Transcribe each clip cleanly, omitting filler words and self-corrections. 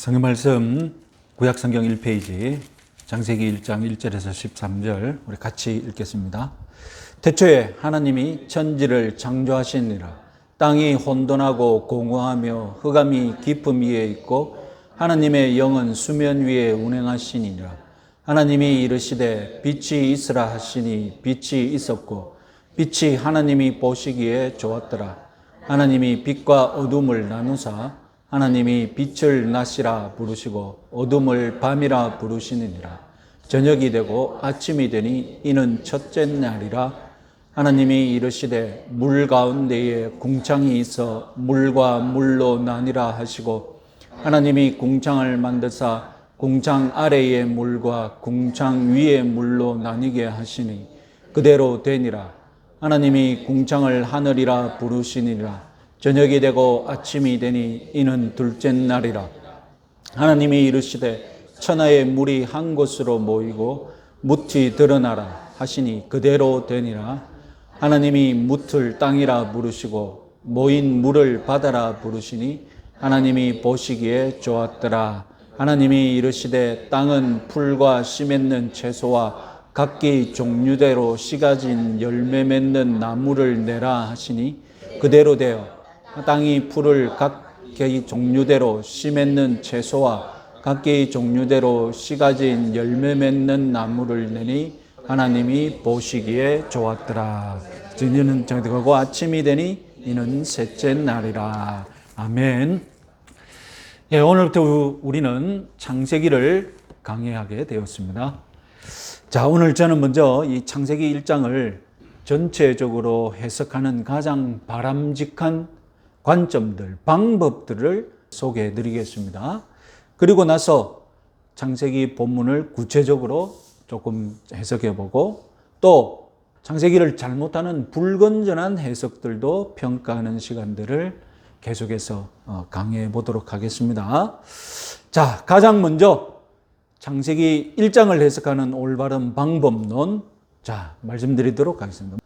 성경 말씀 구약성경 1페이지 창세기 1장 1절에서 13절 우리 같이 읽겠습니다. 태초에 하나님이 천지를 창조하시니라. 땅이 혼돈하고 공허하며 흑암이 깊음 위에 있고 하나님의 영은 수면 위에 운행하시니라. 하나님이 이르시되 빛이 있으라 하시니 빛이 있었고 빛이 하나님이 보시기에 좋았더라. 하나님이 빛과 어둠을 나누사 하나님이 빛을 낮이라 부르시고 어둠을 밤이라 부르시느니라. 저녁이 되고 아침이 되니 이는 첫째 날이라. 하나님이 이르시되 물 가운데에 궁창이 있어 물과 물로 나뉘라 하시고 하나님이 궁창을 만드사 궁창 아래의 물과 궁창 위의 물로 나뉘게 하시니 그대로 되니라. 하나님이 궁창을 하늘이라 부르시니라. 저녁이 되고 아침이 되니 이는 둘째 날이라. 하나님이 이르시되 천하의 물이 한 곳으로 모이고 묻이 드러나라 하시니 그대로 되니라. 하나님이 묻을 땅이라 부르시고 모인 물을 바다라 부르시니 하나님이 보시기에 좋았더라. 하나님이 이르시되 땅은 풀과 씨 맺는 채소와 각기 종류대로 씨 가진 열매 맺는 나무를 내라 하시니 그대로 되어 땅이 풀을 각기 종류대로 씨 맺는 채소와 각기 종류대로 씨 가진 열매 맺는 나무를 내니 하나님이 보시기에 좋았더라. 이는 정되고 아침이 되니 이는 셋째 날이라. 아멘. 예, 오늘부터 우리는 창세기를 강의하게 되었습니다. 자, 오늘 저는 먼저 이 창세기 1장을 전체적으로 해석하는 가장 바람직한 관점들, 방법들을 소개해 드리겠습니다. 그리고 나서 창세기 본문을 구체적으로 조금 해석해 보고 또 창세기를 잘못하는 불건전한 해석들도 평가하는 시간들을 계속해서 강의해 보도록 하겠습니다. 자, 가장 먼저 창세기 1장을 해석하는 올바른 방법론, 자, 말씀드리도록 하겠습니다.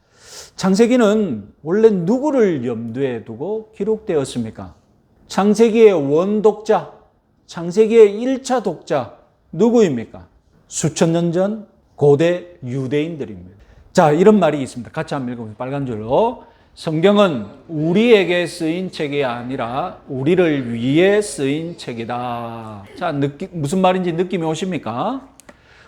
창세기는 원래 누구를 염두에 두고 기록되었습니까? 창세기의 원독자, 창세기의 1차 독자 누구입니까? 수천 년 전 고대 유대인들입니다. 자, 이런 말이 있습니다. 같이 한번 읽어보세요. 빨간 줄로. 성경은 우리에게 쓰인 책이 아니라 우리를 위해 쓰인 책이다. 자, 무슨 말인지 느낌이 오십니까?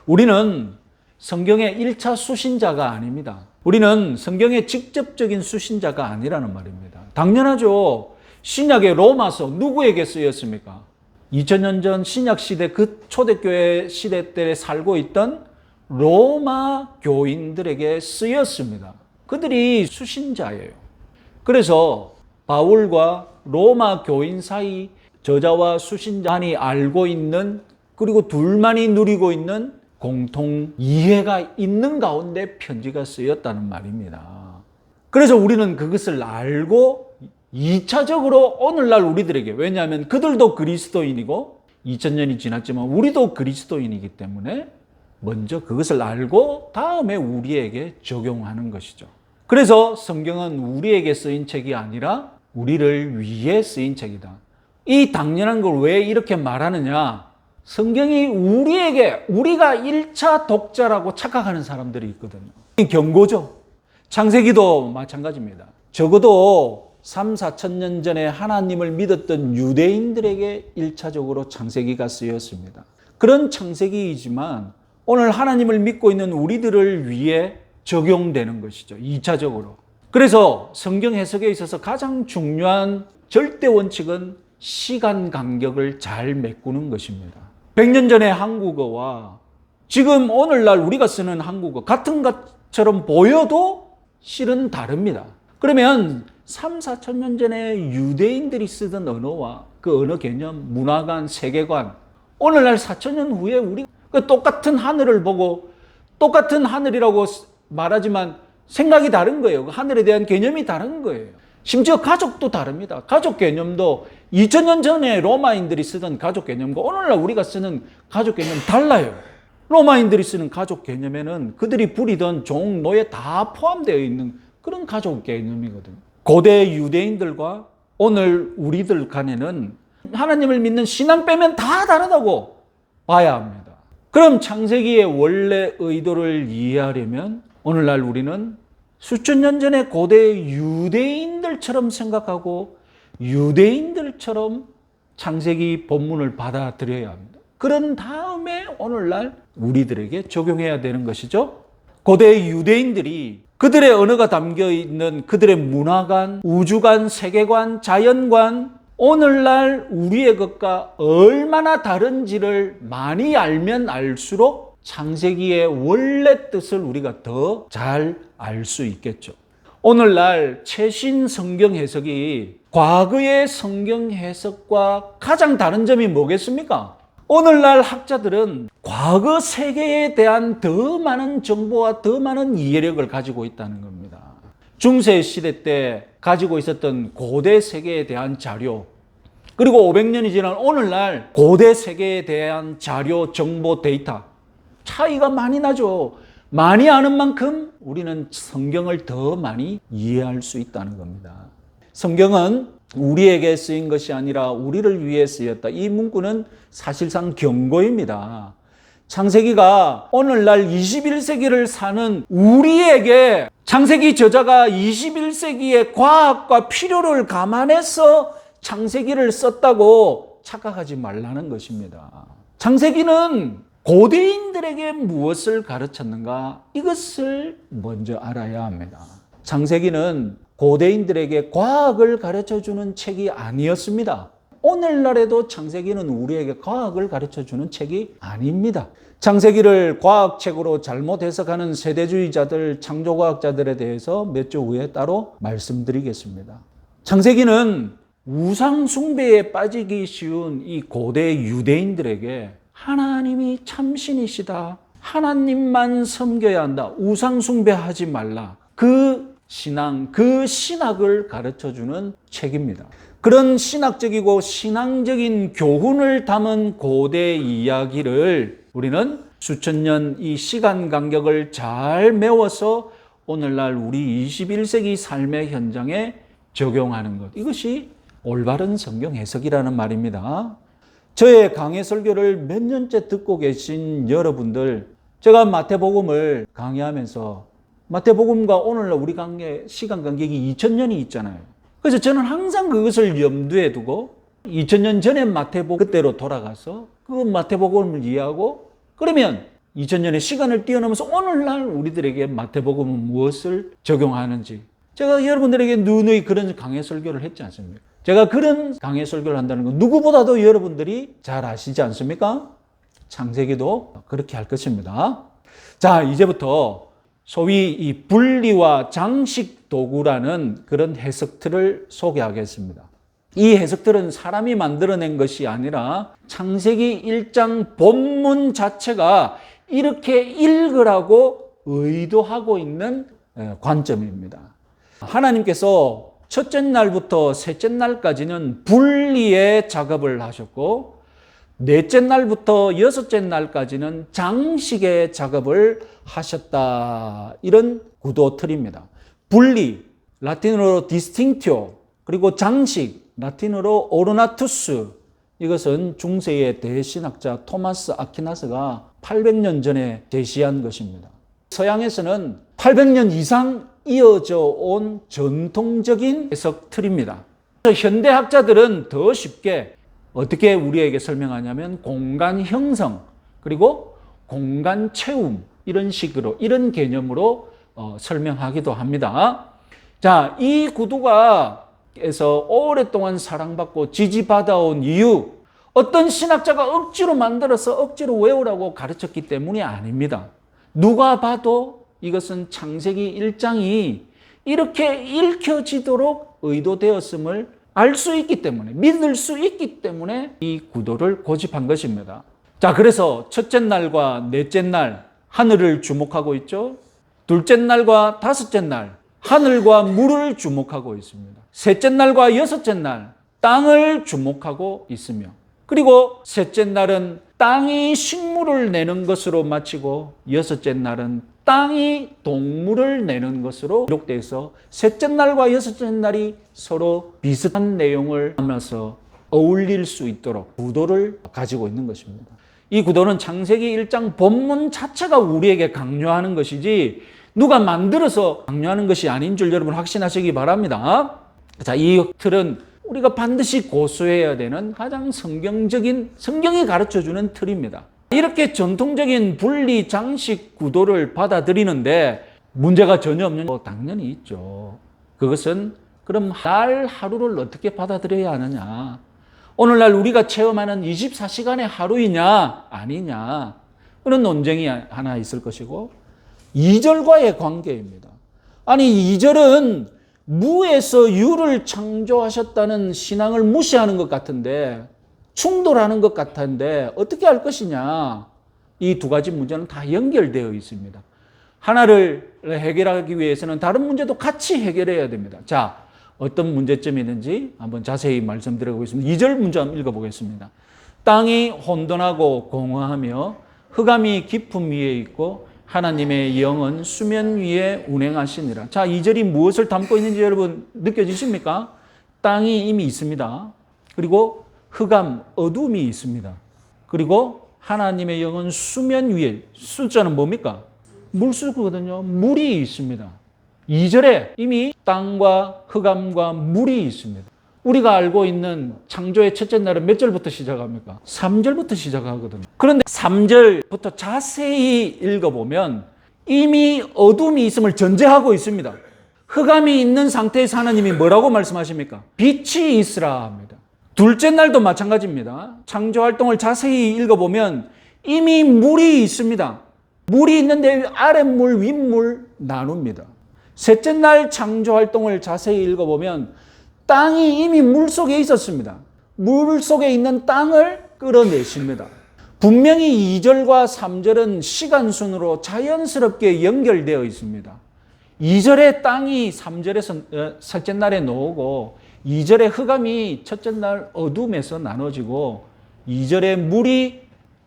우리는 성경의 1차 수신자가 아닙니다. 우리는 성경의 직접적인 수신자가 아니라는 말입니다. 당연하죠. 신약의 로마서 누구에게 쓰였습니까? 2000년 전 신약 시대 그 초대교회 시대 때 살고 있던 로마 교인들에게 쓰였습니다. 그들이 수신자예요. 그래서 바울과 로마 교인 사이 저자와 수신자만이 알고 있는, 그리고 둘만이 누리고 있는 공통 이해가 있는 가운데 편지가 쓰였다는 말입니다. 그래서 우리는 그것을 알고 2차적으로 오늘날 우리들에게, 왜냐하면 그들도 그리스도인이고 2000년이 지났지만 우리도 그리스도인이기 때문에 먼저 그것을 알고 다음에 우리에게 적용하는 것이죠. 그래서 성경은 우리에게 쓰인 책이 아니라 우리를 위해 쓰인 책이다. 이 당연한 걸 왜 이렇게 말하느냐? 성경이 우리가 1차 독자라고 착각하는 사람들이 있거든요. 경고죠. 창세기도 마찬가지입니다. 적어도 3, 4천 년 전에 하나님을 믿었던 유대인들에게 1차적으로 창세기가 쓰였습니다. 그런 창세기이지만 오늘 하나님을 믿고 있는 우리들을 위해 적용되는 것이죠. 2차적으로. 그래서 성경 해석에 있어서 가장 중요한 절대 원칙은 시간 간격을 잘 메꾸는 것입니다. 100년 전의 한국어와 지금 오늘날 우리가 쓰는 한국어 같은 것처럼 보여도 실은 다릅니다. 그러면 3, 4천 년 전에 유대인들이 쓰던 언어와 그 언어 개념, 문화관, 세계관, 오늘날 4천 년 후에 우리가 똑같은 하늘을 보고 똑같은 하늘이라고 말하지만 생각이 다른 거예요. 하늘에 대한 개념이 다른 거예요. 심지어 가족도 다릅니다. 가족 개념도 2000년 전에 로마인들이 쓰던 가족 개념과 오늘날 우리가 쓰는 가족 개념 달라요. 로마인들이 쓰는 가족 개념에는 그들이 부리던 종, 노예 다 포함되어 있는 그런 가족 개념이거든요. 고대 유대인들과 오늘 우리들 간에는 하나님을 믿는 신앙 빼면 다 다르다고 봐야 합니다. 그럼 창세기의 원래 의도를 이해하려면 오늘날 우리는 수천 년 전에 고대 유대인들처럼 생각하고 유대인들처럼 창세기 본문을 받아들여야 합니다. 그런 다음에 오늘날 우리들에게 적용해야 되는 것이죠. 고대 유대인들이 그들의 언어가 담겨 있는 그들의 문화관, 우주관, 세계관, 자연관, 오늘날 우리의 것과 얼마나 다른지를 많이 알면 알수록 창세기의 원래 뜻을 우리가 더 잘 알 수 있겠죠. 오늘날 최신 성경 해석이 과거의 성경 해석과 가장 다른 점이 뭐겠습니까? 오늘날 학자들은 과거 세계에 대한 더 많은 정보와 더 많은 이해력을 가지고 있다는 겁니다. 중세 시대 때 가지고 있었던 고대 세계에 대한 자료, 그리고 500년이 지난 오늘날 고대 세계에 대한 자료, 정보, 데이터 차이가 많이 나죠. 많이 아는 만큼 우리는 성경을 더 많이 이해할 수 있다는 겁니다. 성경은 우리에게 쓰인 것이 아니라 우리를 위해 쓰였다. 이 문구는 사실상 경고입니다. 창세기가 오늘날 21세기를 사는 우리에게 창세기 저자가 21세기의 과학과 필요를 감안해서 창세기를 썼다고 착각하지 말라는 것입니다. 창세기는 고대인들에게 무엇을 가르쳤는가? 이것을 먼저 알아야 합니다. 창세기는 고대인들에게 과학을 가르쳐주는 책이 아니었습니다. 오늘날에도 창세기는 우리에게 과학을 가르쳐주는 책이 아닙니다. 창세기를 과학책으로 잘못 해석하는 세대주의자들, 창조과학자들에 대해서 몇 주 후에 따로 말씀드리겠습니다. 창세기는 우상 숭배에 빠지기 쉬운 이 고대 유대인들에게 하나님이 참신이시다, 하나님만 섬겨야 한다, 우상 숭배하지 말라, 그 신앙, 그 신학을 가르쳐주는 책입니다. 그런 신학적이고 신앙적인 교훈을 담은 고대 이야기를 우리는 수천 년 이 시간 간격을 잘 메워서 오늘날 우리 21세기 삶의 현장에 적용하는 것, 이것이 올바른 성경 해석이라는 말입니다. 저의 강해 설교를 몇 년째 듣고 계신 여러분들, 제가 마태복음을 강의하면서 마태복음과 오늘날 우리 강의 시간 간격이 2000년이 있잖아요. 그래서 저는 항상 그것을 염두에 두고 2000년 전에 마태복음 그때로 돌아가서 그 마태복음을 이해하고, 그러면 2000년의 시간을 뛰어넘어서 오늘날 우리들에게 마태복음은 무엇을 적용하는지, 제가 여러분들에게 누누이 그런 강해 설교를 했지 않습니까? 제가 그런 강해 설교를 한다는 건 누구보다도 여러분들이 잘 아시지 않습니까? 창세기도 그렇게 할 것입니다. 자, 이제부터 소위 이 분리와 장식 도구라는 그런 해석틀을 소개하겠습니다. 이 해석틀은 사람이 만들어낸 것이 아니라 창세기 1장 본문 자체가 이렇게 읽으라고 의도하고 있는 관점입니다. 하나님께서 첫째 날부터 셋째 날까지는 분리의 작업을 하셨고, 넷째 날부터 여섯째 날까지는 장식의 작업을 하셨다. 이런 구도 틀입니다. 분리, 라틴어로 distinctio, 그리고 장식, 라틴어로 ornatus. 이것은 중세의 대신학자 토마스 아퀴나스가 800년 전에 제시한 것입니다. 서양에서는 800년 이상 이어져 온 전통적인 해석 틀입니다. 현대학자들은 더 쉽게 어떻게 우리에게 설명하냐면 공간 형성, 그리고 공간 채움, 이런 식으로, 이런 개념으로 설명하기도 합니다. 자, 이 구두가 에서 오랫동안 사랑받고 지지받아온 이유, 어떤 신학자가 억지로 만들어서 억지로 외우라고 가르쳤기 때문이 아닙니다. 누가 봐도 이것은 창세기 1장이 이렇게 읽혀지도록 의도되었음을 알 수 있기 때문에, 믿을 수 있기 때문에 이 구도를 고집한 것입니다. 자, 그래서 첫째 날과 넷째 날 하늘을 주목하고 있죠. 둘째 날과 다섯째 날 하늘과 물을 주목하고 있습니다. 셋째 날과 여섯째 날 땅을 주목하고 있으며, 그리고 셋째 날은 땅이 식물을 내는 것으로 마치고 여섯째 날은 땅이 동물을 내는 것으로 기록되어 있어 셋째 날과 여섯째 날이 서로 비슷한 내용을 담아서 어울릴 수 있도록 구도를 가지고 있는 것입니다. 이 구도는 창세기 1장 본문 자체가 우리에게 강요하는 것이지 누가 만들어서 강요하는 것이 아닌 줄 여러분 확신하시기 바랍니다. 자, 이 틀은 우리가 반드시 고수해야 되는 가장 성경이 가르쳐주는 틀입니다. 이렇게 전통적인 분리 장식 구도를 받아들이는데 문제가 전혀 없는 거 당연히 있죠. 그것은 그럼 날 하루를 어떻게 받아들여야 하느냐? 오늘날 우리가 체험하는 24시간의 하루이냐 아니냐 그런 논쟁이 하나 있을 것이고 2절과의 관계입니다. 아니 2절은 무에서 유를 창조하셨다는 신앙을 무시하는 것 같은데 충돌하는 것 같은데 어떻게 할 것이냐. 이 두 가지 문제는 다 연결되어 있습니다. 하나를 해결하기 위해서는 다른 문제도 같이 해결해야 됩니다. 자, 어떤 문제점이 있는지 한번 자세히 말씀드려보겠습니다. 2절 문제 한번 읽어보겠습니다. 땅이 혼돈하고 공허하며 흑암이 깊음 위에 있고 하나님의 영은 수면 위에 운행하시니라. 자, 2절이 무엇을 담고 있는지 여러분 느껴지십니까? 땅이 이미 있습니다. 그리고 흑암, 어둠이 있습니다. 그리고 하나님의 영은 수면 위에, 숫자는 뭡니까? 물수거든요. 물이 있습니다. 2절에 이미 땅과 흑암과 물이 있습니다. 우리가 알고 있는 창조의 첫째 날은 몇 절부터 시작합니까? 3절부터 시작하거든요. 그런데 3절부터 자세히 읽어보면 이미 어둠이 있음을 전제하고 있습니다. 흑암이 있는 상태에서 하나님이 뭐라고 말씀하십니까? 빛이 있으라 합니다. 둘째 날도 마찬가지입니다. 창조 활동을 자세히 읽어보면 이미 물이 있습니다. 물이 있는데 아랫물, 윗물 나눕니다. 셋째 날 창조 활동을 자세히 읽어보면 땅이 이미 물 속에 있었습니다. 물 속에 있는 땅을 끌어내십니다. 분명히 2절과 3절은 시간순으로 자연스럽게 연결되어 있습니다. 2절의 땅이 3절에서 셋째 날에 놓이고 2절의 흑암이 첫째 날 어둠에서 나눠지고 2절의 물이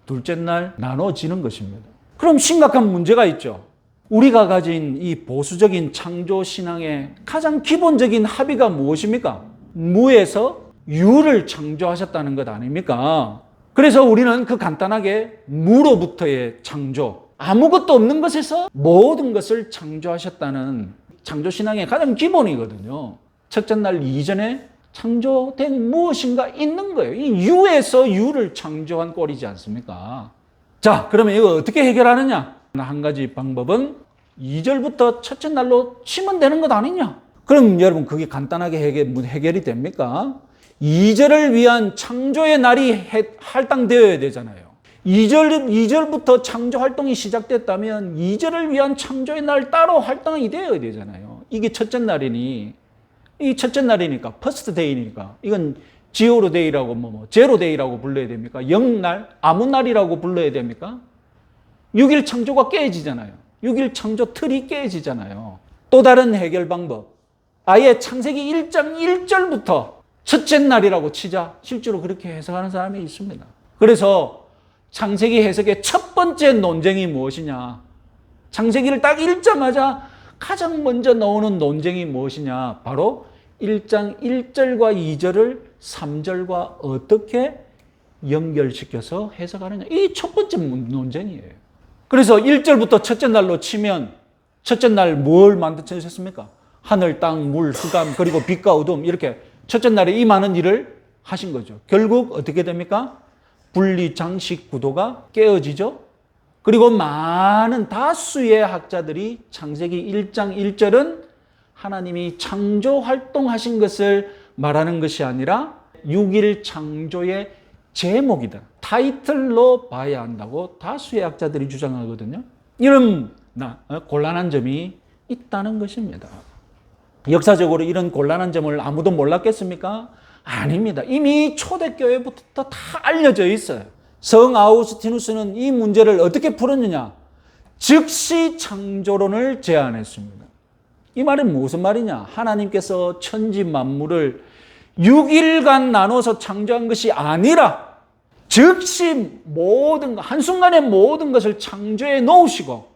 둘째 날 나눠지는 것입니다. 그럼 심각한 문제가 있죠. 우리가 가진 이 보수적인 창조 신앙의 가장 기본적인 합의가 무엇입니까? 무에서 유를 창조하셨다는 것 아닙니까? 그래서 우리는 그 간단하게 무로부터의 창조, 아무것도 없는 것에서 모든 것을 창조하셨다는 창조 신앙의 가장 기본이거든요. 첫째 날 이전에 창조된 무엇인가 있는 거예요. 이 유에서 유를 창조한 꼴이지 않습니까? 자, 그러면 이거 어떻게 해결하느냐? 한 가지 방법은 2절부터 첫째 날로 치면 되는 것 아니냐? 그럼 여러분 그게 간단하게 해결이 됩니까? 2절을 위한 창조의 날이 할당되어야 되잖아요. 2절부터 창조 활동이 시작됐다면 2절을 위한 창조의 날 따로 할당이 되어야 되잖아요. 이게 첫째 날이니 이 첫째 날이니까 퍼스트 데이니까 이건 지오로 데이라고 제로 데이라고 불러야 됩니까? 0날, 아무 날이라고 불러야 됩니까? 6일 창조가 깨지잖아요. 6일 창조 틀이 깨지잖아요. 또 다른 해결 방법. 아예 창세기 1장 1절부터 첫째 날이라고 치자. 실제로 그렇게 해석하는 사람이 있습니다. 그래서 창세기 해석의 첫 번째 논쟁이 무엇이냐? 창세기를 딱 읽자마자 가장 먼저 나오는 논쟁이 무엇이냐? 바로 1장 1절과 2절을 3절과 어떻게 연결시켜서 해석하느냐. 이 첫 번째 논쟁이에요. 그래서 1절부터 첫째 날로 치면 첫째 날 뭘 만드셨습니까? 하늘, 땅, 물, 흑암, 그리고 빛과 어둠 이렇게 첫째 날에 이 많은 일을 하신 거죠. 결국 어떻게 됩니까? 분리 장식 구도가 깨어지죠. 그리고 많은 다수의 학자들이 창세기 1장 1절은 하나님이 창조 활동하신 것을 말하는 것이 아니라 6일 창조의 제목이다. 타이틀로 봐야 한다고 다수의 학자들이 주장하거든요. 이런 곤란한 점이 있다는 것입니다. 역사적으로 이런 곤란한 점을 아무도 몰랐겠습니까? 아닙니다. 이미 초대교회부터 다 알려져 있어요. 성 아우구스티누스는 이 문제를 어떻게 풀었느냐? 즉시 창조론을 제안했습니다. 이 말은 무슨 말이냐? 하나님께서 천지 만물을 6일간 나눠서 창조한 것이 아니라 즉시 한순간에 모든 것을 창조해 놓으시고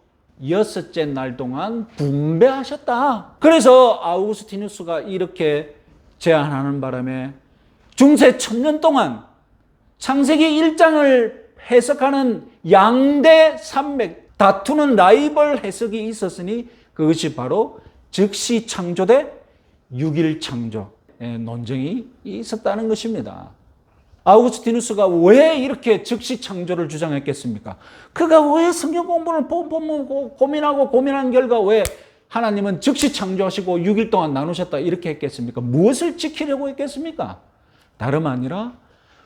여섯째 날 동안 분배하셨다. 그래서 아우구스티누스가 이렇게 제안하는 바람에 중세 1000년 동안 창세기 1장을 해석하는 양대 산맥, 다투는 라이벌 해석이 있었으니 그것이 바로 즉시 창조 대 6일 창조의 논쟁이 있었다는 것입니다. 아우구스티누스가 왜 이렇게 즉시 창조를 주장했겠습니까? 그가 왜 성경 공부를 고민하고 고민한 결과 왜 하나님은 즉시 창조하시고 6일 동안 나누셨다 이렇게 했겠습니까? 무엇을 지키려고 했겠습니까? 다름 아니라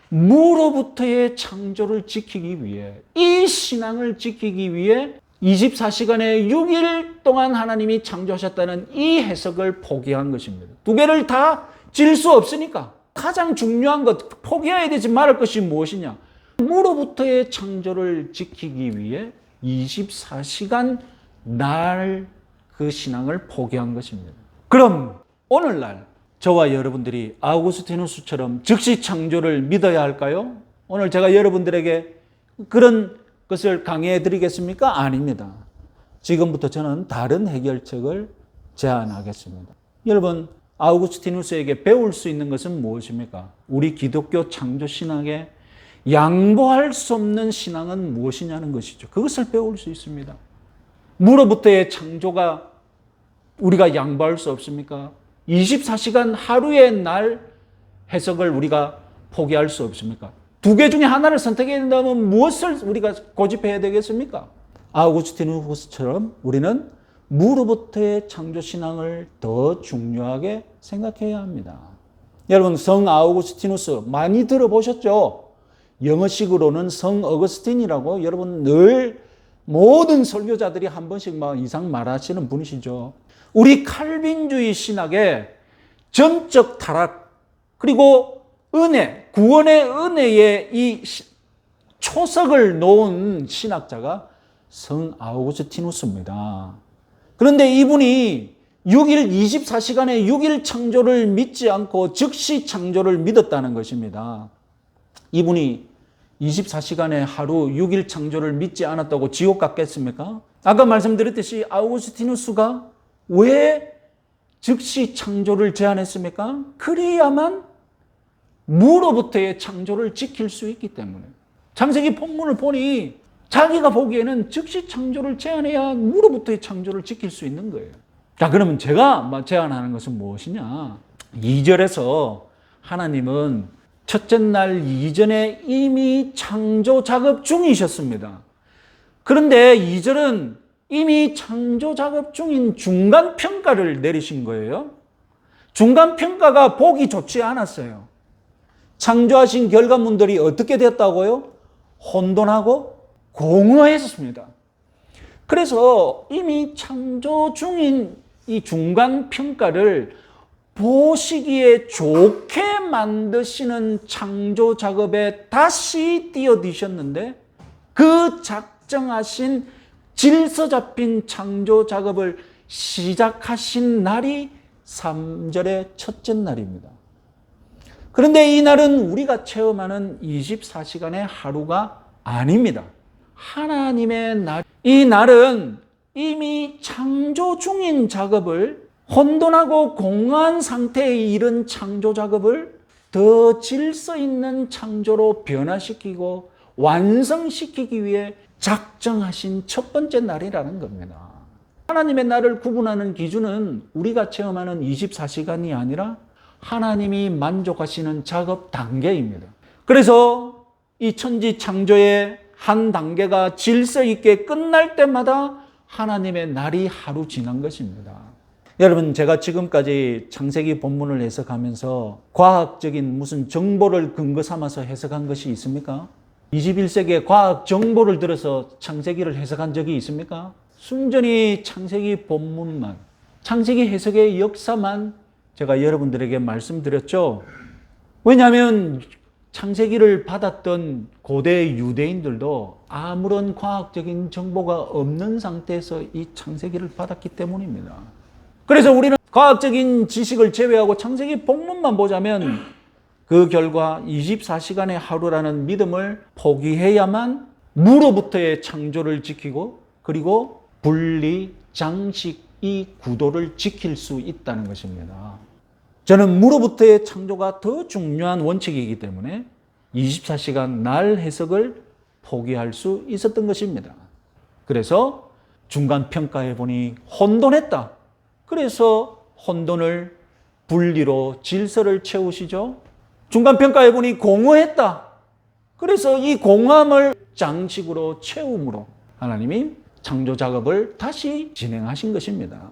무로부터의 창조를 지키기 위해, 이 신앙을 지키기 위해 24시간에 6일 동안 하나님이 창조하셨다는 이 해석을 포기한 것입니다. 두 개를 다 질 수 없으니까 가장 중요한 것, 포기해야 되지 말을 것이 무엇이냐? 무로부터의 창조를 지키기 위해 24시간 날 그 신앙을 포기한 것입니다. 그럼 오늘날 저와 여러분들이 아우구스티누스처럼 즉시 창조를 믿어야 할까요? 오늘 제가 여러분들에게 그런 것을 강의해 드리겠습니까? 아닙니다. 지금부터 저는 다른 해결책을 제안하겠습니다. 여러분, 아우구스티누스에게 배울 수 있는 것은 무엇입니까? 우리 기독교 창조 신앙에 양보할 수 없는 신앙은 무엇이냐는 것이죠. 그것을 배울 수 있습니다. 무로부터의 창조가 우리가 양보할 수 없습니까? 24시간 하루의 날 해석을 우리가 포기할 수 없습니까? 두 개 중에 하나를 선택해야 된다면 무엇을 우리가 고집해야 되겠습니까? 아우구스티누스처럼 우리는 무로부터의 창조신앙을 더 중요하게 생각해야 합니다. 여러분, 성 아우구스티누스 많이 들어보셨죠? 영어식으로는 성 어거스틴이라고 여러분 늘 모든 설교자들이 한 번씩 이상 말하시는 분이시죠. 우리 칼빈주의 신학의 전적 타락, 그리고 은혜, 구원의 은혜의 이 초석을 놓은 신학자가 성 아우구스티누스입니다. 그런데 이분이 6일, 24시간의 6일 창조를 믿지 않고 즉시 창조를 믿었다는 것입니다. 이분이 24시간의 하루 6일 창조를 믿지 않았다고 지옥 갔겠습니까? 아까 말씀드렸듯이 아우구스티누스가 왜 즉시 창조를 제안했습니까? 그래야만 무로부터의 창조를 지킬 수 있기 때문에. 창세기 본문을 보니 자기가 보기에는 즉시 창조를 제안해야 무로부터의 창조를 지킬 수 있는 거예요. 자, 그러면 제가 제안하는 것은 무엇이냐? 2절에서 하나님은 첫째 날 이전에 이미 창조 작업 중이셨습니다. 그런데 2절은 이미 창조 작업 중인 중간 평가를 내리신 거예요. 중간 평가가 보기 좋지 않았어요. 창조하신 결과물들이 어떻게 됐다고요? 혼돈하고 공허했습니다. 그래서 이미 창조 중인 이 중간 평가를 보시기에 좋게 만드시는 창조 작업에 다시 뛰어드셨는데 그 작정하신 질서 잡힌 창조 작업을 시작하신 날이 3절의 첫째 날입니다. 그런데 이 날은 우리가 체험하는 24시간의 하루가 아닙니다. 하나님의 날. 이 날은 이미 창조 중인 작업을 혼돈하고 공허한 상태에 이른 창조 작업을 더 질서 있는 창조로 변화시키고 완성시키기 위해 작정하신 첫 번째 날이라는 겁니다. 하나님의 날을 구분하는 기준은 우리가 체험하는 24시간이 아니라 하나님이 만족하시는 작업 단계입니다. 그래서 이 천지 창조의 한 단계가 질서 있게 끝날 때마다 하나님의 날이 하루 지난 것입니다. 여러분, 제가 지금까지 창세기 본문을 해석하면서 과학적인 무슨 정보를 근거 삼아서 해석한 것이 있습니까? 21세기에 과학 정보를 들어서 창세기를 해석한 적이 있습니까? 순전히 창세기 본문만, 창세기 해석의 역사만 제가 여러분들에게 말씀드렸죠. 왜냐하면 창세기를 받았던 고대 유대인들도 아무런 과학적인 정보가 없는 상태에서 이 창세기를 받았기 때문입니다. 그래서 우리는 과학적인 지식을 제외하고 창세기 본문만 보자면 그 결과 24시간의 하루라는 믿음을 포기해야만 무로부터의 창조를 지키고 그리고 분리, 장식, 이 구도를 지킬 수 있다는 것입니다. 저는 무로부터의 창조가 더 중요한 원칙이기 때문에 24시간 날 해석을 포기할 수 있었던 것입니다. 그래서 중간 평가해 보니 혼돈했다. 그래서 혼돈을 분리로 질서를 채우시죠. 중간 평가해 보니 공허했다. 그래서 이 공허함을 장식으로 채움으로 하나님이 창조 작업을 다시 진행하신 것입니다.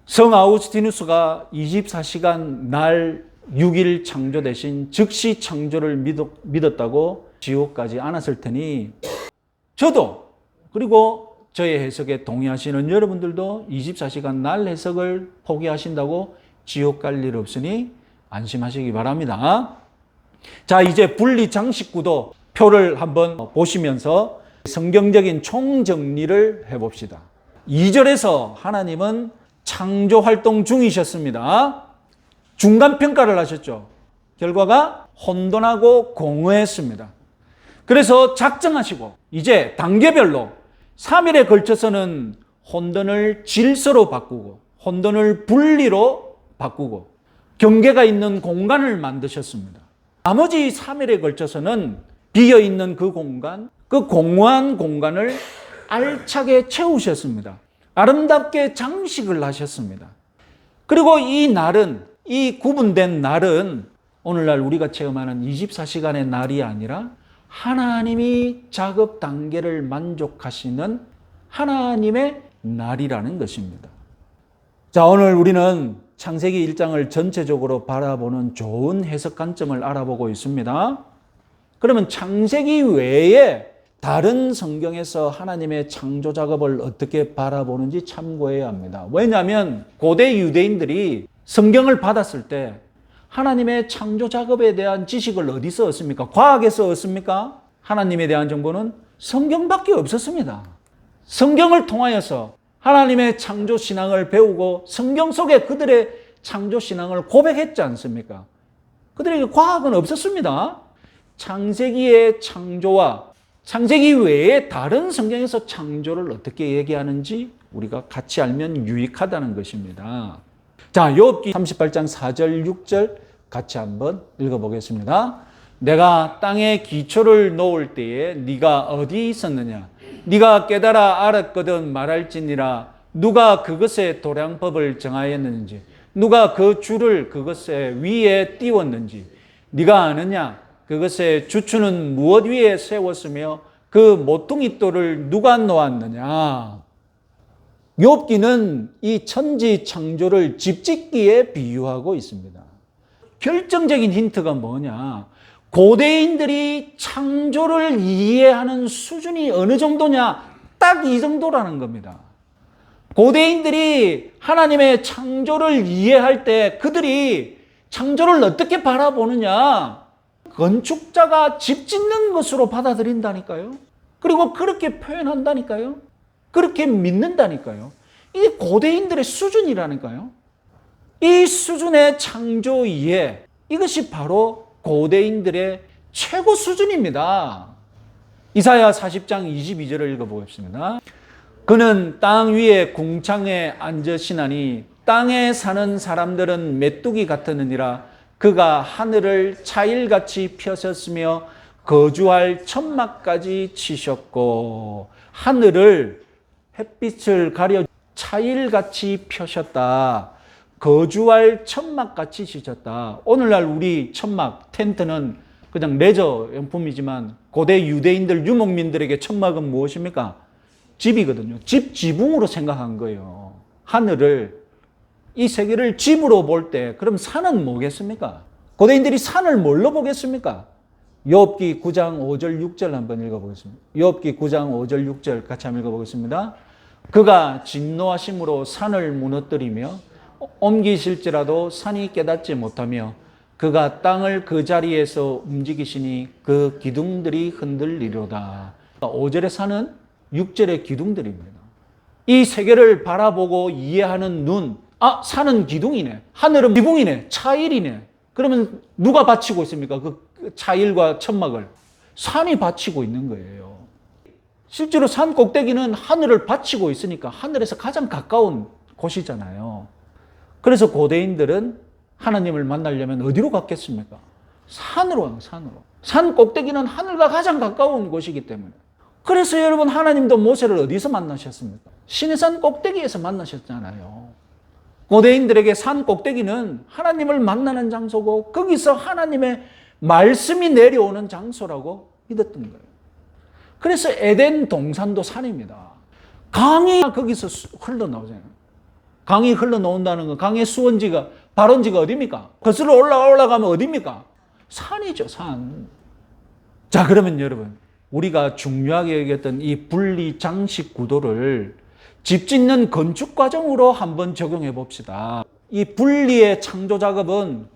성 아우구스티누스가 24시간 날 6일 창조 대신 즉시 창조를 믿었다고 지옥까지 안았을 테니 저도 그리고 저의 해석에 동의하시는 여러분들도 24시간 날 해석을 포기하신다고 지옥 갈 일 없으니 안심하시기 바랍니다. 자, 이제 분리 장식구도 표를 한번 보시면서 성경적인 총정리를 해봅시다. 2절에서 하나님은 창조 활동 중이셨습니다. 중간 평가를 하셨죠. 결과가 혼돈하고 공허했습니다. 그래서 작정하시고 이제 단계별로 3일에 걸쳐서는 혼돈을 질서로 바꾸고 혼돈을 분리로 바꾸고 경계가 있는 공간을 만드셨습니다. 나머지 3일에 걸쳐서는 비어있는 그 공간, 그 공허한 공간을 알차게 채우셨습니다. 아름답게 장식을 하셨습니다. 그리고 이 날은, 이 구분된 날은 오늘날 우리가 체험하는 24시간의 날이 아니라 하나님이 작업 단계를 만족하시는 하나님의 날이라는 것입니다. 자, 오늘 우리는 창세기 1장을 전체적으로 바라보는 좋은 해석 관점을 알아보고 있습니다. 그러면 창세기 외에 다른 성경에서 하나님의 창조 작업을 어떻게 바라보는지 참고해야 합니다. 왜냐하면 고대 유대인들이 성경을 받았을 때 하나님의 창조 작업에 대한 지식을 어디서 얻습니까? 과학에서 얻습니까? 하나님에 대한 정보는 성경밖에 없었습니다. 성경을 통하여서 하나님의 창조 신앙을 배우고 성경 속에 그들의 창조 신앙을 고백했지 않습니까? 그들에게 과학은 없었습니다. 창세기의 창조와 창세기 외에 다른 성경에서 창조를 어떻게 얘기하는지 우리가 같이 알면 유익하다는 것입니다. 자, 욥기 38장 4절 6절 같이 한번 읽어보겠습니다. 내가 땅에 기초를 놓을 때에 네가 어디 있었느냐? 네가 깨달아 알았거든 말할지니라. 누가 그것의 도량법을 정하였는지, 누가 그 줄을 그것의 위에 띄웠는지 네가 아느냐? 그것의 주추는 무엇 위에 세웠으며 그 모퉁이 돌을 누가 놓았느냐? 욥기는 이 천지 창조를 집짓기에 비유하고 있습니다. 결정적인 힌트가 뭐냐? 고대인들이 창조를 이해하는 수준이 어느 정도냐? 딱 이 정도라는 겁니다. 고대인들이 하나님의 창조를 이해할 때 그들이 창조를 어떻게 바라보느냐? 건축자가 집 짓는 것으로 받아들인다니까요. 그리고 그렇게 표현한다니까요. 그렇게 믿는다니까요. 이게 고대인들의 수준이라니까요. 이 수준의 창조 이해, 이것이 바로 고대인들의 최고 수준입니다. 이사야 40장 22절을 읽어보겠습니다. 그는 땅 위에 궁창에 앉으시나니 땅에 사는 사람들은 메뚜기 같으느니라. 그가 하늘을 차일같이 펴셨으며 거주할 천막까지 치셨고, 하늘을 햇빛을 가려 차일같이 펴셨다. 거주할 천막같이 치셨다. 오늘날 우리 천막, 텐트는 그냥 레저 용품이지만 고대 유대인들, 유목민들에게 천막은 무엇입니까? 집이거든요. 집 지붕으로 생각한 거예요. 하늘을, 이 세계를 집으로 볼 때 그럼 산은 뭐겠습니까? 고대인들이 산을 뭘로 보겠습니까? 욥기 9장 5절 6절 한번 읽어보겠습니다. 욥기 9장 5절 6절 같이 한번 읽어보겠습니다. 그가 진노하심으로 산을 무너뜨리며 옮기실지라도 산이 깨닫지 못하며 그가 땅을 그 자리에서 움직이시니 그 기둥들이 흔들리로다. 5절의 산은 6절의 기둥들입니다. 이 세계를 바라보고 이해하는 눈, 아, 산은 기둥이네, 하늘은 지붕이네, 차일이네. 그러면 누가 받치고 있습니까? 그 차일과 천막을 산이 받치고 있는 거예요. 실제로 산 꼭대기는 하늘을 받치고 있으니까 하늘에서 가장 가까운 곳이잖아요. 그래서 고대인들은 하나님을 만나려면 어디로 갔겠습니까? 산으로 가는 산으로. 산 꼭대기는 하늘과 가장 가까운 곳이기 때문에. 그래서 여러분 하나님도 모세를 어디서 만나셨습니까? 시내산 꼭대기에서 만나셨잖아요. 고대인들에게 산 꼭대기는 하나님을 만나는 장소고 거기서 하나님의 말씀이 내려오는 장소라고 믿었던 거예요. 그래서 에덴 동산도 산입니다. 강이 거기서 흘러나오잖아요. 강이 흘러나온다는 건 강의 수원지가 발원지가 어디입니까? 거슬러 올라가면 어디입니까? 산이죠, 산. 자, 그러면 여러분, 우리가 중요하게 여겼던 이 분리 장식 구도를 집 짓는 건축 과정으로 한번 적용해 봅시다. 이 분리의 창조 작업은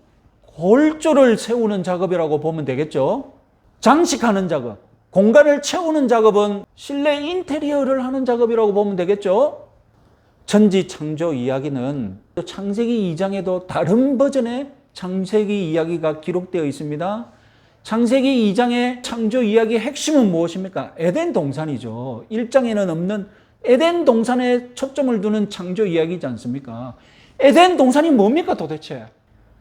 골조를 세우는 작업이라고 보면 되겠죠? 장식하는 작업, 공간을 채우는 작업은 실내 인테리어를 하는 작업이라고 보면 되겠죠? 천지 창조 이야기는 창세기 2장에도 다른 버전의 창세기 이야기가 기록되어 있습니다. 창세기 2장의 창조 이야기의 핵심은 무엇입니까? 에덴 동산이죠. 1장에는 없는 에덴 동산에 초점을 두는 창조 이야기이지 않습니까? 에덴 동산이 뭡니까 도대체?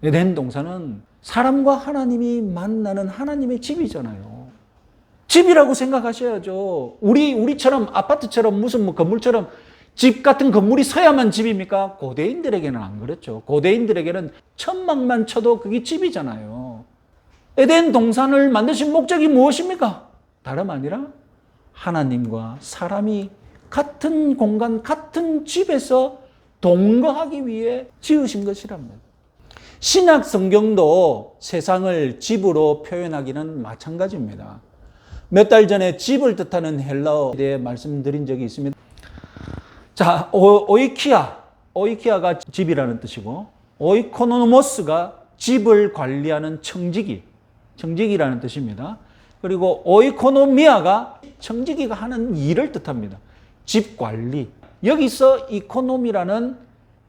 에덴 동산은 사람과 하나님이 만나는 하나님의 집이잖아요. 집이라고 생각하셔야죠. 우리처럼 아파트처럼 무슨 뭐 건물처럼 집 같은 건물이 서야만 집입니까? 고대인들에게는 안 그렇죠. 고대인들에게는 천막만 쳐도 그게 집이잖아요. 에덴 동산을 만드신 목적이 무엇입니까? 다름 아니라 하나님과 사람이 같은 공간, 같은 집에서 동거하기 위해 지으신 것이랍니다. 신약 성경도 세상을 집으로 표현하기는 마찬가지입니다. 몇 달 전에 집을 뜻하는 헬라어에 대해 말씀드린 적이 있습니다. 자, 오이키아가 집이라는 뜻이고, 오이코노모스가 집을 관리하는 청지기라는 뜻입니다. 그리고 오이코노미아가 청지기가 하는 일을 뜻합니다. 집 관리. 여기서 이코노미라는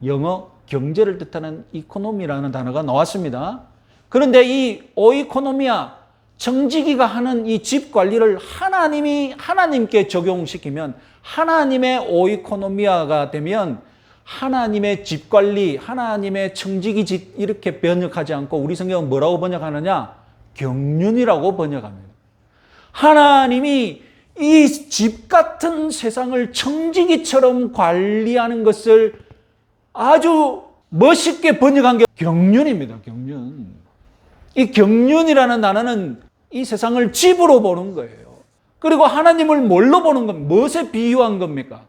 영어 경제를 뜻하는 이코노미라는 단어가 나왔습니다. 그런데 이 오이코노미아 청지기가 하는 이 집 관리를 하나님께 적용시키면 하나님의 오이코노미아가 되면 하나님의 집 관리, 하나님의 청지기 집 이렇게 번역하지 않고 우리 성경은 뭐라고 번역하느냐? 경륜이라고 번역합니다. 하나님이 이 집 같은 세상을 청지기처럼 관리하는 것을 아주 멋있게 번역한 게 경륜입니다. 경륜. 이 경륜이라는 단어는 이 세상을 집으로 보는 거예요. 그리고 하나님을 뭘로 보는 겁니까? 무엇에 비유한 겁니까?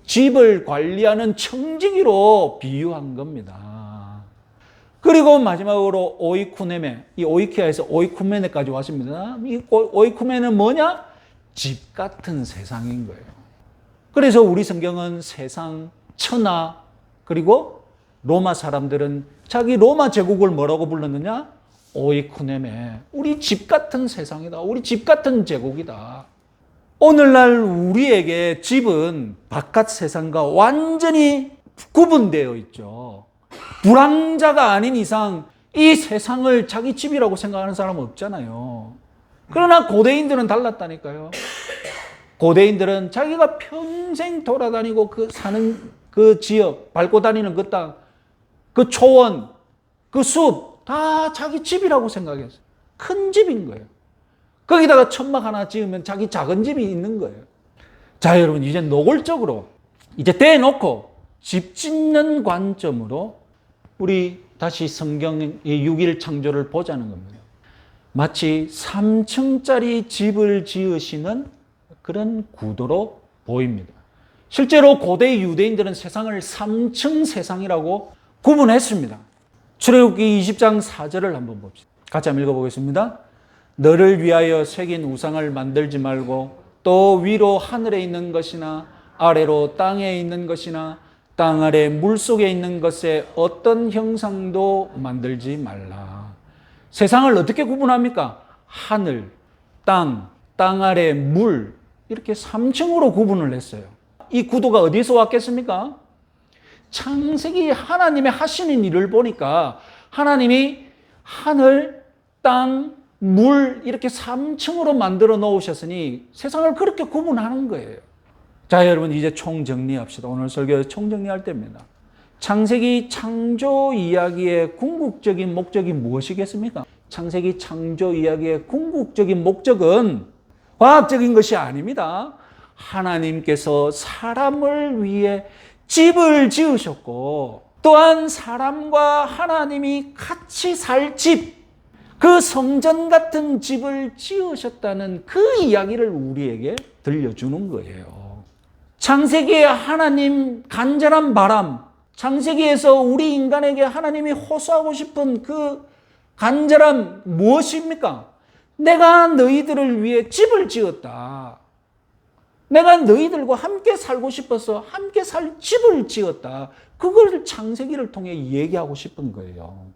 집을 관리하는 청지기로 비유한 겁니다. 그리고 마지막으로 오이쿠네메, 이 오이키아에서 오이쿠메네까지 왔습니다. 이 오이쿠메는 뭐냐? 집 같은 세상인 거예요. 그래서 우리 성경은 세상, 천하, 그리고 로마 사람들은 자기 로마 제국을 뭐라고 불렀느냐? 오이쿠네메. 우리 집 같은 세상이다. 우리 집 같은 제국이다. 오늘날 우리에게 집은 바깥 세상과 완전히 구분되어 있죠. 불황자가 아닌 이상 이 세상을 자기 집이라고 생각하는 사람은 없잖아요. 그러나 고대인들은 달랐다니까요. 고대인들은 자기가 평생 돌아다니고 사는 그 지역, 밟고 다니는 그 땅, 그 초원, 그 숲, 다 자기 집이라고 생각했어요. 큰 집인 거예요. 거기다가 천막 하나 지으면 자기 작은 집이 있는 거예요. 자, 여러분, 이제 노골적으로, 이제 대놓고 집 짓는 관점으로 우리 다시 성경의 6일 창조를 보자는 겁니다. 마치 3층짜리 집을 지으시는 그런 구도로 보입니다. 실제로 고대 유대인들은 세상을 3층 세상이라고 구분했습니다. 출애굽기 20장 4절을 한번 봅시다. 같이 한번 읽어보겠습니다. 너를 위하여 새긴 우상을 만들지 말고 또 위로 하늘에 있는 것이나 아래로 땅에 있는 것이나 땅 아래 물속에 있는 것에 어떤 형상도 만들지 말라. 세상을 어떻게 구분합니까? 하늘, 땅 아래 물 이렇게 3층으로 구분을 했어요. 이 구도가 어디서 왔겠습니까? 창세기 하나님의 하시는 일을 보니까 하나님이 하늘, 땅, 물 이렇게 3층으로 만들어 놓으셨으니 세상을 그렇게 구분하는 거예요. 자, 여러분 이제 총정리합시다. 오늘 설교에서 총정리할 때입니다. 창세기 창조 이야기의 궁극적인 목적이 무엇이겠습니까? 창세기 창조 이야기의 궁극적인 목적은 과학적인 것이 아닙니다. 하나님께서 사람을 위해 집을 지으셨고 또한 사람과 하나님이 같이 살 집, 그 성전 같은 집을 지으셨다는 그 이야기를 우리에게 들려주는 거예요. 창세기에 하나님 간절한 바람, 창세기에서 우리 인간에게 하나님이 호소하고 싶은 그 간절함 무엇입니까? 내가 너희들을 위해 집을 지었다. 내가 너희들과 함께 살고 싶어서 함께 살 집을 지었다. 그걸 창세기를 통해 얘기하고 싶은 거예요.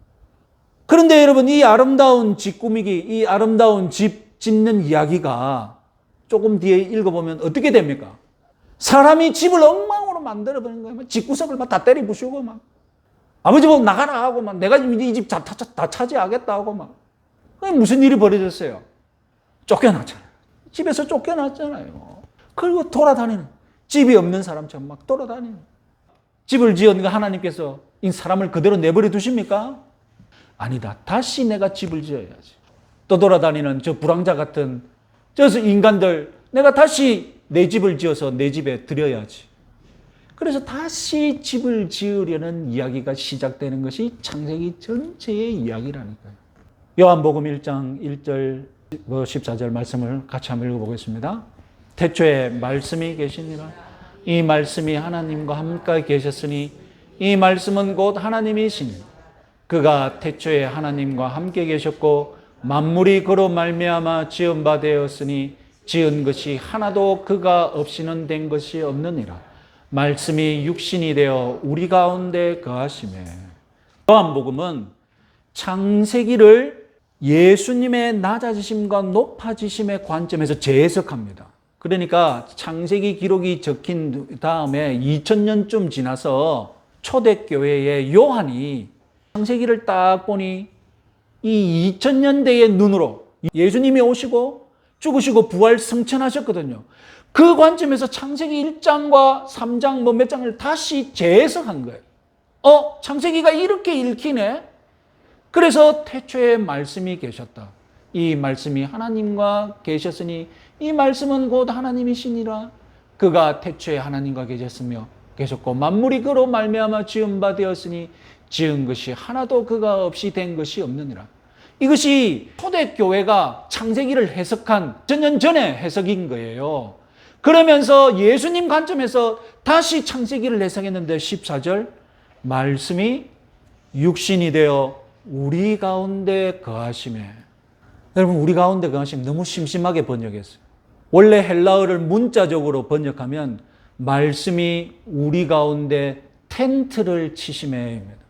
그런데 여러분, 이 아름다운 집 꾸미기, 이 아름다운 집 짓는 이야기가 조금 뒤에 읽어보면 어떻게 됩니까? 사람이 집을 엉망으로 만들어버린 거예요. 집구석을 막 다 때려 부수고 막. 아버지 보고 나가라 하고 막 내가 이 집 다 차지하겠다 하고 막. 그게 무슨 일이 벌어졌어요? 쫓겨났잖아요. 집에서 쫓겨났잖아요. 그리고 돌아다니는, 집이 없는 사람처럼 막 돌아다니는. 집을 지은 하나님께서 이 사람을 그대로 내버려 두십니까? 아니다. 다시 내가 집을 지어야지. 또 돌아다니는 저 불황자 같은 저 인간들, 내가 다시 내 집을 지어서 내 집에 들여야지. 그래서 다시 집을 지으려는 이야기가 시작되는 것이 창세기 전체의 이야기라니까요. 요한복음 1장 1절 14절 말씀을 같이 한번 읽어보겠습니다. 태초에 말씀이 계시니라. 이 말씀이 하나님과 함께 계셨으니 이 말씀은 곧 하나님이시니 그가 태초에 하나님과 함께 계셨고 만물이 그로 말미암아 지은 바 되었으니 지은 것이 하나도 그가 없이는 된 것이 없느니라. 말씀이 육신이 되어 우리 가운데 거하시매. 요한복음은 창세기를 예수님의 낮아지심과 높아지심의 관점에서 재해석합니다. 그러니까 창세기 기록이 적힌 다음에 2000년쯤 지나서 초대교회의 요한이 창세기를 딱 보니 이 2000년대의 눈으로 예수님이 오시고 죽으시고 부활 승천하셨거든요. 그 관점에서 창세기 1장과 3장 몇 장을 다시 재해석한 거예요. 창세기가 이렇게 읽히네? 그래서 태초에 말씀이 계셨다. 이 말씀이 하나님과 계셨으니 이 말씀은 곧 하나님이시니라. 그가 태초에 하나님과 계셨고 만물이 그로 말미암아 지은 바 되었으니 지은 것이 하나도 그가 없이 된 것이 없느니라. 이것이 초대교회가 창세기를 해석한 전년 전의 해석인 거예요. 그러면서 예수님 관점에서 다시 창세기를 해석했는데 14절 말씀이 육신이 되어 우리 가운데 거하심에. 여러분, 우리 가운데 거하심 너무 심심하게 번역했어요. 원래 헬라어를 문자적으로 번역하면 말씀이 우리 가운데 텐트를 치심에입니다.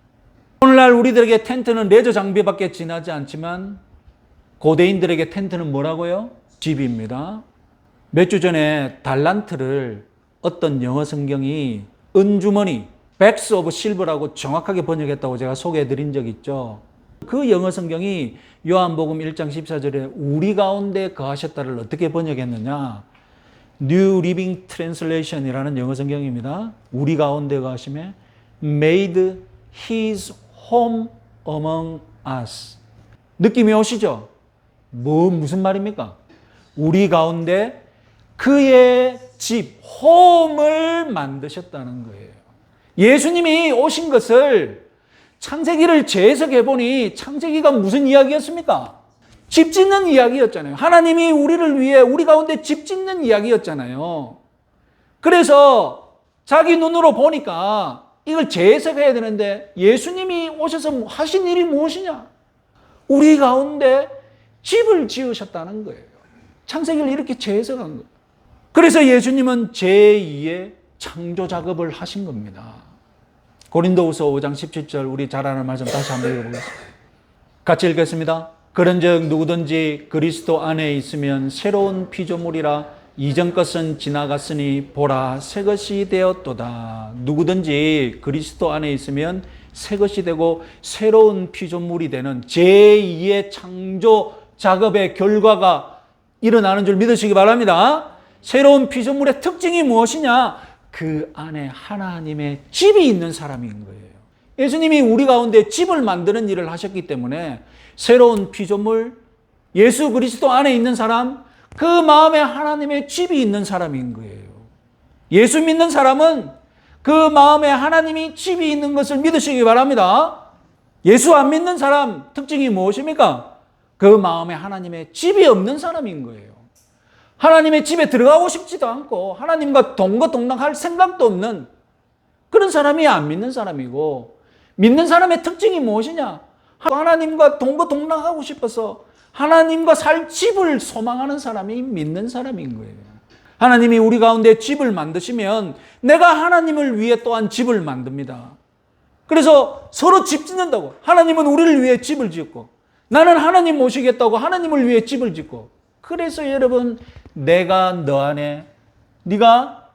오늘날 우리들에게 텐트는 레저 장비밖에 지나지 않지만 고대인들에게 텐트는 뭐라고요? 집입니다. 몇 주 전에 달란트를 어떤 영어 성경이 은주머니, 백스 오브 실버라고 정확하게 번역했다고 제가 소개해드린 적 있죠. 그 영어 성경이 요한복음 1장 14절에 우리 가운데 거하셨다를 어떻게 번역했느냐? New Living Translation이라는 영어 성경입니다. 우리 가운데 거하심에 made his home among us. 느낌이 오시죠? 무슨 말입니까? 우리 가운데 그의 집, 홈을 만드셨다는 거예요. 예수님이 오신 것을 창세기를 재해석해 보니 창세기가 무슨 이야기였습니까? 집 짓는 이야기였잖아요. 하나님이 우리를 위해 우리 가운데 집 짓는 이야기였잖아요. 그래서 자기 눈으로 보니까 이걸 재해석해야 되는데 예수님이 오셔서 하신 일이 무엇이냐? 우리 가운데 집을 지으셨다는 거예요. 창세기를 이렇게 재해석한 거예요. 그래서 예수님은 제2의 창조 작업을 하신 겁니다. 고린도후서 5장 17절 우리 잘 아는 말씀 다시 한번 읽어보겠습니다. 같이 읽겠습니다. 그런즉 누구든지 그리스도 안에 있으면 새로운 피조물이라 이전 것은 지나갔으니 보라 새 것이 되었도다. 누구든지 그리스도 안에 있으면 새 것이 되고 새로운 피조물이 되는 제2의 창조 작업의 결과가 일어나는 줄 믿으시기 바랍니다. 새로운 피조물의 특징이 무엇이냐? 그 안에 하나님의 집이 있는 사람인 거예요. 예수님이 우리 가운데 집을 만드는 일을 하셨기 때문에 새로운 피조물, 예수 그리스도 안에 있는 사람, 그 마음에 하나님의 집이 있는 사람인 거예요. 예수 믿는 사람은 그 마음에 하나님이 집이 있는 것을 믿으시기 바랍니다. 예수 안 믿는 사람 특징이 무엇입니까? 그 마음에 하나님의 집이 없는 사람인 거예요. 하나님의 집에 들어가고 싶지도 않고 하나님과 동거동락할 생각도 없는 그런 사람이 안 믿는 사람이고, 믿는 사람의 특징이 무엇이냐? 하나님과 동거동락하고 싶어서 하나님과 살 집을 소망하는 사람이 믿는 사람인 거예요. 하나님이 우리 가운데 집을 만드시면 내가 하나님을 위해 또한 집을 만듭니다. 그래서 서로 집 짓는다고. 하나님은 우리를 위해 집을 짓고 나는 하나님 모시겠다고 하나님을 위해 집을 짓고. 그래서 여러분, 내가 너 안에, 네가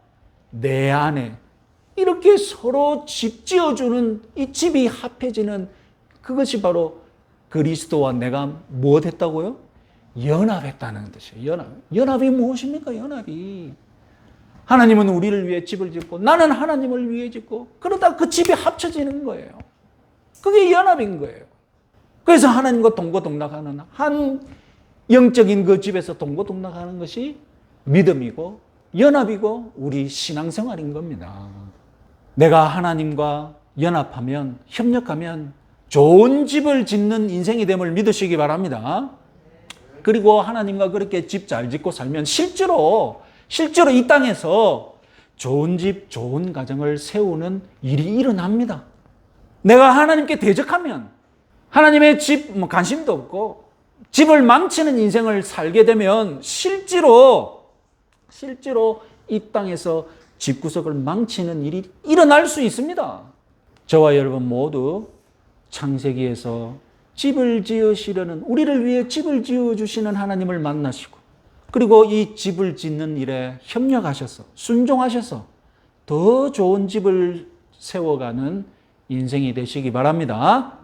내 안에, 이렇게 서로 집 지어주는 이 집이 합해지는 그것이 바로 그리스도와 내가 무엇 했다고요? 연합했다는 뜻이에요. 연합이 무엇입니까? 연합이. 하나님은 우리를 위해 집을 짓고 나는 하나님을 위해 짓고 그러다 그 집이 합쳐지는 거예요. 그게 연합인 거예요. 그래서 하나님과 동거동락하는 한 영적인 그 집에서 동거동락하는 것이 믿음이고 연합이고 우리 신앙생활인 겁니다. 내가 하나님과 연합하면, 협력하면 좋은 집을 짓는 인생이 됨을 믿으시기 바랍니다. 그리고 하나님과 그렇게 집 잘 짓고 살면 실제로 이 땅에서 좋은 집, 좋은 가정을 세우는 일이 일어납니다. 내가 하나님께 대적하면 하나님의 집 관심도 없고 집을 망치는 인생을 살게 되면 실제로 이 땅에서 집구석을 망치는 일이 일어날 수 있습니다. 저와 여러분 모두 창세기에서 집을 지으시려는, 우리를 위해 집을 지어주시는 하나님을 만나시고 그리고 이 집을 짓는 일에 협력하셔서 순종하셔서 더 좋은 집을 세워가는 인생이 되시기 바랍니다.